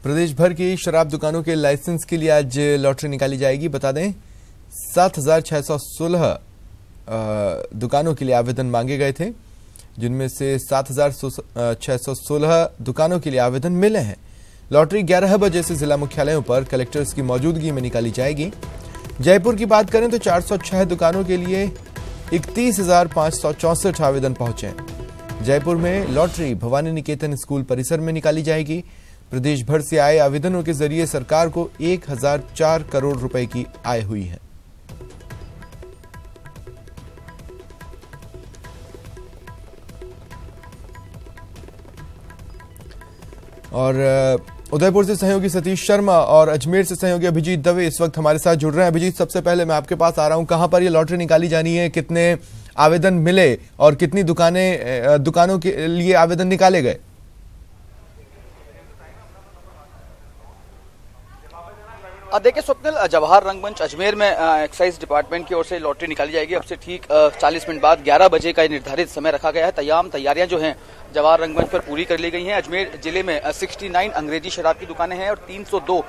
प्रदेश भर की शराब दुकानों के लाइसेंस के लिए आज लॉटरी निकाली जाएगी। बता दें 7,616 दुकानों के लिए आवेदन मांगे गए थे, जिनमें से 7,616 दुकानों के लिए आवेदन मिले हैं। लॉटरी 11 बजे से जिला मुख्यालयों पर कलेक्टर्स की मौजूदगी में निकाली जाएगी। जयपुर की बात करें तो 406 दुकानों के लिए 31,564 आवेदन पहुंचे। जयपुर में लॉटरी भवानी निकेतन स्कूल परिसर में निकाली जाएगी। प्रदेश भर से आए आवेदनों के जरिए सरकार को 1,004 करोड़ रुपए की आय हुई है। और उदयपुर से सहयोगी सतीश शर्मा और अजमेर से सहयोगी अभिजीत दवे इस वक्त हमारे साथ जुड़ रहे हैं। अभिजीत, सबसे पहले मैं आपके पास आ रहा हूं, कहां पर ये लॉटरी निकाली जानी है, कितने आवेदन मिले और कितनी दुकानों के लिए आवेदन निकाले गए? देखिए स्वप्निल, जवाहर रंगमंच अजमेर में एक्साइज डिपार्टमेंट की ओर से लॉटरी निकाली जाएगी। अब से ठीक 40 मिनट बाद 11 बजे का निर्धारित समय रखा गया है। तमाम तैयारियां जो हैं जवाहर रंगमंच पर पूरी कर ली गई हैं। अजमेर जिले में 69 अंग्रेजी शराब की दुकानें हैं और 302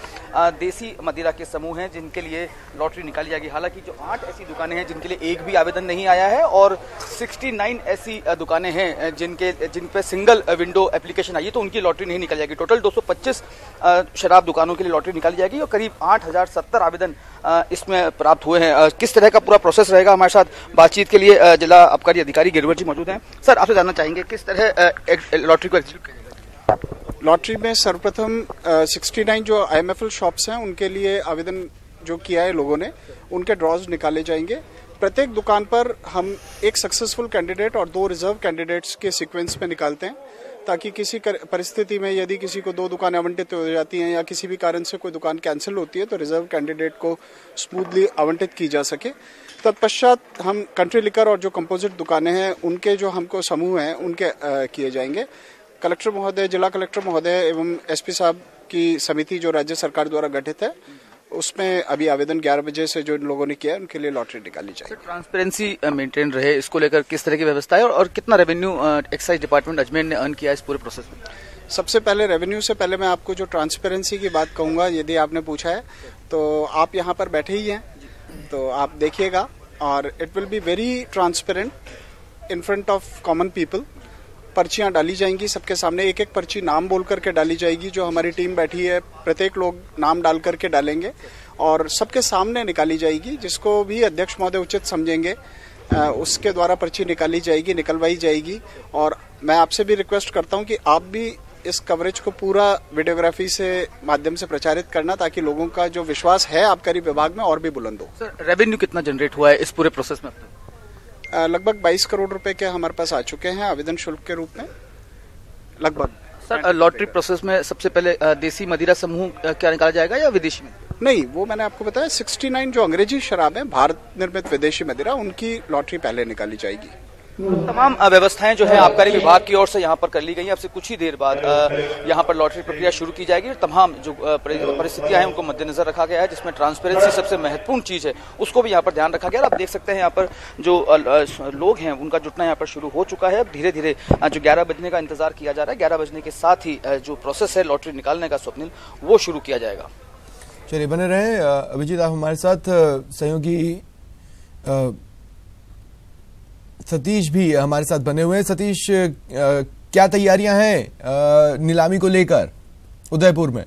देसी मदिरा के समूह हैं जिनके लिए लॉटरी निकाली जाएगी। हालांकि जो 8 ऐसी दुकानें हैं जिनके लिए एक भी आवेदन नहीं आया है और 69 ऐसी दुकानें हैं जिन पे सिंगल विंडो एप्लीकेशन आई है, तो उनकी लॉटरी नहीं निकाली जाएगी। टोटल 225 शराब दुकानों के लिए लॉटरी निकाली जाएगी और करीब 8,070 आवेदन इसमें प्राप्त हुए हैं। किस तरह का पूरा प्रोसेस रहेगा, हमारे साथ बातचीत के लिए जिला आबकारी अधिकारी गिरवर जी मौजूद हैं। सर, आपसे जानना चाहेंगे किस तरह लॉटरी को एग्जीक्यूट किया जाएगा? लॉटरी में सर्वप्रथम 69 जो IMFL शॉप्स हैं उनके लिए आवेदन जो किया है लोगों ने, उनके ड्रॉज निकाले जाएंगे। प्रत्येक दुकान पर हम एक सक्सेसफुल कैंडिडेट और 2 रिजर्व कैंडिडेट्स के सीक्वेंस में निकालते हैं, ताकि किसी परिस्थिति में यदि किसी को 2 दुकानें आवंटित हो जाती हैं या किसी भी कारण से कोई दुकान कैंसिल होती है तो रिजर्व कैंडिडेट को स्मूथली आवंटित की जा सके। तत्पश्चात हम कंट्री लिकर और जो कंपोजिट दुकानें हैं उनके जो हमको समूह हैं उनके किए जाएंगे। कलेक्टर महोदय, जिला कलेक्टर महोदय एवं SP साहब की समिति जो राज्य सरकार द्वारा गठित है, उसमें अभी आवेदन 11 बजे से जो इन लोगों ने किया है उनके लिए लॉटरी निकाली जाएगी। ट्रांसपेरेंसी मेंटेन रहे, इसको लेकर किस तरह की व्यवस्था है और कितना रेवेन्यू एक्साइज डिपार्टमेंट अजमेर ने अर्न किया इस पूरे प्रोसेस में? सबसे पहले रेवेन्यू से पहले मैं आपको जो ट्रांसपेरेंसी की बात कहूंगा, यदि आपने पूछा है तो आप यहाँ पर बैठे ही हैं तो आप देखिएगा और it will be very transparent in front of common people. पर्चियां डाली जाएंगी सबके सामने, एक एक पर्ची नाम बोल करके डाली जाएगी। जो हमारी टीम बैठी है प्रत्येक लोग नाम डाल करके डालेंगे और सबके सामने निकाली जाएगी। जिसको भी अध्यक्ष महोदय उचित समझेंगे उसके द्वारा पर्ची निकलवाई जाएगी। और मैं आपसे भी रिक्वेस्ट करता हूं कि आप भी इस कवरेज को पूरा वीडियोग्राफी से माध्यम से प्रचारित करना, ताकि लोगों का जो विश्वास है आबकारी विभाग में और भी बुलंद हो। सर, रेवेन्यू कितना जनरेट हुआ है इस पूरे प्रोसेस में? लगभग 22 करोड़ रुपए के हमारे पास आ चुके हैं आवेदन शुल्क के रूप में लगभग। सर, लॉटरी प्रोसेस में सबसे पहले देसी मदिरा समूह क्या निकाला जाएगा या विदेशी में? नहीं, वो मैंने आपको बताया 69 जो अंग्रेजी शराब है, भारत निर्मित विदेशी मदिरा, उनकी लॉटरी पहले निकाली जाएगी। तमाम व्यवस्थाएं जो है आबकारी विभाग की ओर से यहाँ पर कर ली गई हैं। अब से कुछ ही देर बाद यहाँ पर लॉटरी प्रक्रिया शुरू की जाएगी और तमाम जो परिस्थितियां हैं उनको मद्देनजर रखा गया है, जिसमें ट्रांसपेरेंसी सबसे महत्वपूर्ण चीज है, उसको भी यहाँ पर ध्यान रखा गया। आप देख सकते हैं यहाँ पर जो लोग हैं उनका जुटना यहाँ पर शुरू हो चुका है। अब धीरे धीरे जो 11 बजने का इंतजार किया जा रहा है, 11 बजने के साथ ही जो प्रोसेस है लॉटरी निकालने का स्वप्निल, वो शुरू किया जाएगा। चलिए बने रहे अभिजीत, आप हमारे साथ सहयोगी सतीश भी हमारे साथ बने हुए हैं। सतीश, क्या तैयारियां हैं नीलामी को लेकर उदयपुर में?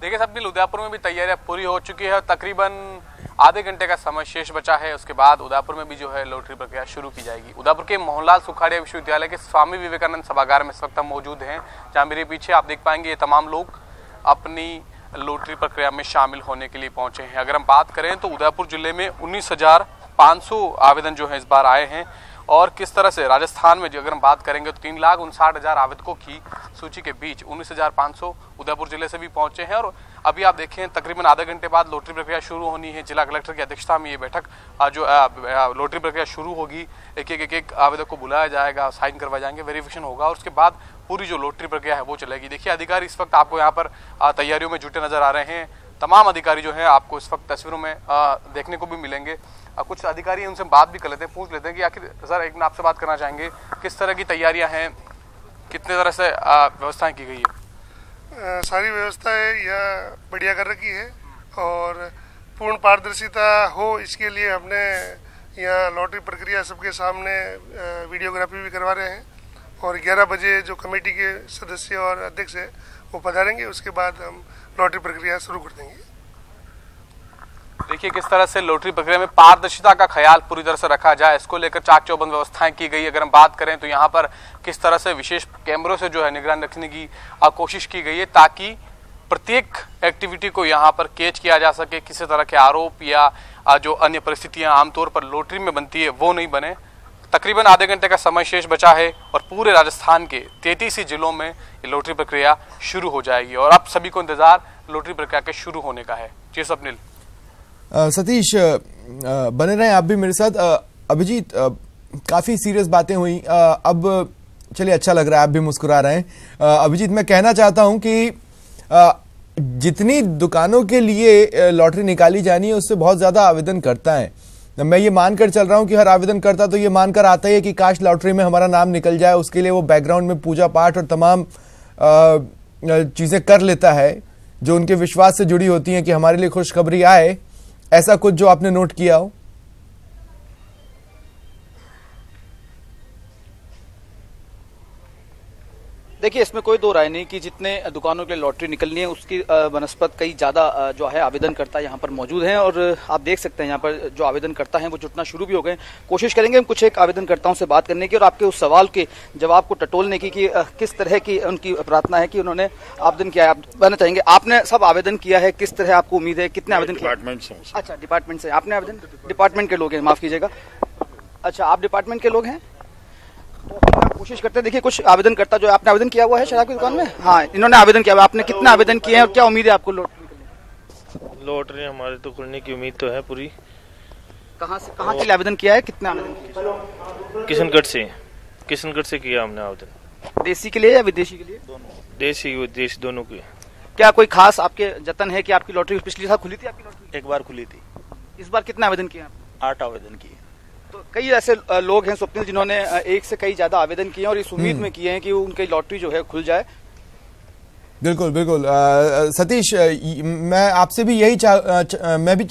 देखिए स्वप्निल, उदयपुर में भी तैयारियां पूरी हो चुकी है। तकरीबन आधे घंटे का समय शेष बचा है। उसके बाद उदयपुर में भी जो है लॉटरी प्रक्रिया शुरू की जाएगी। उदयपुर के मोहनलाल सुखाड़िया विश्वविद्यालय के स्वामी विवेकानंद सभागार में इस वक्त हम मौजूद हैं, जहां मेरे पीछे आप देख पाएंगे ये तमाम लोग अपनी लॉटरी प्रक्रिया में शामिल होने के लिए पहुंचे हैं। अगर हम बात करें तो उदयपुर जिले में 19,500 आवेदन जो है इस बार आए हैं और किस तरह से राजस्थान में जो अगर हम बात करेंगे तो 3,59,000 आवेदकों की सूची के बीच 19,500 उदयपुर जिले से भी पहुंचे हैं। और अभी आप देखें तकरीबन आधे घंटे बाद लॉटरी प्रक्रिया शुरू होनी है। जिला कलेक्टर की अध्यक्षता में ये बैठक जो लॉटरी प्रक्रिया शुरू होगी, एक आवेदक को बुलाया जाएगा, साइन करवाए जाएंगे, वेरिफिकेशन होगा और उसके बाद पूरी जो लॉटरी प्रक्रिया है वो चलेगी। देखिए अधिकारी इस वक्त आपको यहाँ पर तैयारियों में जुटे नजर आ रहे हैं। तमाम अधिकारी जो हैं आपको इस वक्त तस्वीरों में देखने को भी मिलेंगे। कुछ अधिकारी हैं, उनसे बात भी कर लेते हैं, पूछ लेते हैं कि आखिर सर एक मिनट आपसे बात करना चाहेंगे, किस तरह की तैयारियां हैं, कितने तरह से व्यवस्थाएं की गई है? सारी व्यवस्थाएं यह बढ़िया कर रखी है और पूर्ण पारदर्शिता हो इसके लिए हमने यहाँ लॉटरी प्रक्रिया सबके सामने वीडियोग्राफी भी करवा रहे हैं और 11 बजे जो कमेटी के सदस्य और अध्यक्ष है वो पधारेंगे, उसके बाद हम लॉटरी प्रक्रिया शुरू कर देंगे। देखिए किस तरह से लॉटरी प्रक्रिया में पारदर्शिता का ख्याल पूरी तरह से रखा जाए, इसको लेकर चाक चौबंद व्यवस्थाएं की गई। अगर हम बात करें तो यहाँ पर किस तरह से विशेष कैमरों से जो है निगरानी रखने की कोशिश की गई है ताकि प्रत्येक एक्टिविटी को यहाँ पर कैच किया जा सके, किसी तरह के आरोप या जो अन्य परिस्थितियां आमतौर पर लॉटरी में बनती है वो नहीं बने। तकरीबन आधे घंटे का समय शेष बचा है और पूरे राजस्थान के 33 जिलों में ये लॉटरी प्रक्रिया शुरू हो जाएगी और अब सभी को इंतजार लॉटरी प्रक्रिया के शुरू होने का है। जी स्वप्निल। सतीश बने रहे आप भी मेरे साथ। अभिजीत, काफी सीरियस बातें हुई, अब चलिए अच्छा लग रहा है, आप भी मुस्कुरा रहे हैं। अभिजीत, मैं कहना चाहता हूं कि जितनी दुकानों के लिए लॉटरी निकाली जानी है उससे बहुत ज्यादा आवेदन करता है। मैं ये मानकर चल रहा हूं कि हर आवेदन करता तो ये मानकर आता है कि काश लॉटरी में हमारा नाम निकल जाए। उसके लिए वो बैकग्राउंड में पूजा पाठ और तमाम चीजें कर लेता है जो उनके विश्वास से जुड़ी होती हैं कि हमारे लिए खुशखबरी आए। ऐसा कुछ जो आपने नोट किया हो? देखिए इसमें कोई दो राय नहीं कि जितने दुकानों के लिए लॉटरी निकलनी है उसकी बनस्पत कई ज्यादा जो है आवेदनकर्ता यहाँ पर मौजूद हैं और आप देख सकते हैं यहाँ पर जो आवेदनकर्ता हैं वो जुटना शुरू भी हो गए। कोशिश करेंगे हम कुछ एक आवेदनकर्ताओं से बात करने की और आपके उस सवाल के जवाब को टटोलने की कि किस तरह की उनकी प्रार्थना है कि उन्होंने आवेदन किया है। आप बताना चाहेंगे, आपने सब आवेदन किया है, किस तरह आपको उम्मीद है, कितने आवेदन किया? अच्छा, डिपार्टमेंट से आपने आवेदन? डिपार्टमेंट के लोग हैं, माफ कीजिएगा। अच्छा, आप डिपार्टमेंट के लोग हैं तो कोशिश करते हैं। देखिए कुछ आवेदन करता जो आपने आवेदन किया हुआ है शराब की दुकान में, हाँ इन्होंने आवेदन किया हुआ, आपने कितना आवेदन किए हैं और क्या उम्मीद है आपको लॉटरी? हमारे तो खुलने की उम्मीद तो है पूरी। कहाँ के लिए आवेदन किया है, कितना आवेदन किया? किशनगढ़ से किया हमने आवेदन। देसी के लिए या विदेशी के लिए? देसी विदेशी दोनों के। क्या कोई खास आपके जतन है कि आपकी लॉटरी पिछली साल खुली थी? आपकी लॉटरी एक बार खुली थी। इस बार कितना आवेदन किया? 8 आवेदन किए। तो कई ऐसे लोग हैं स्वप्निल जिन्होंने एक से कई ज्यादा आवेदन किए और इस उम्मीद में किए हैं कि उनकी लॉटरी जो है खुल जाए। बिल्कुल बिल्कुल। सतीश, मैं आपसे भी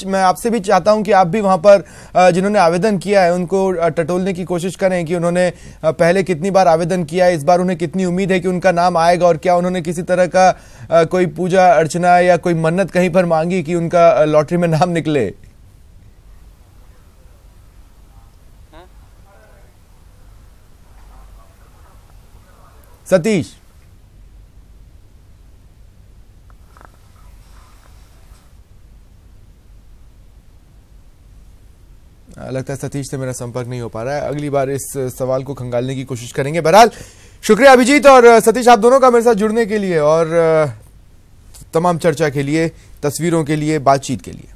मैं आपसे भी चाहता हूं कि आप भी वहां पर जिन्होंने आवेदन किया है उनको टटोलने की कोशिश करें कि उन्होंने पहले कितनी बार आवेदन किया है, इस बार उन्हें कितनी उम्मीद है कि उनका नाम आएगा और क्या उन्होंने किसी तरह का कोई पूजा अर्चना या कोई मन्नत कहीं पर मांगी कि उनका लॉटरी में नाम निकले। सतीश, लगता है सतीश से मेरा संपर्क नहीं हो पा रहा है। अगली बार इस सवाल को खंगालने की कोशिश करेंगे। बहरहाल शुक्रिया अभिजीत और सतीश आप दोनों का मेरे साथ जुड़ने के लिए और तमाम चर्चा के लिए, तस्वीरों के लिए, बातचीत के लिए।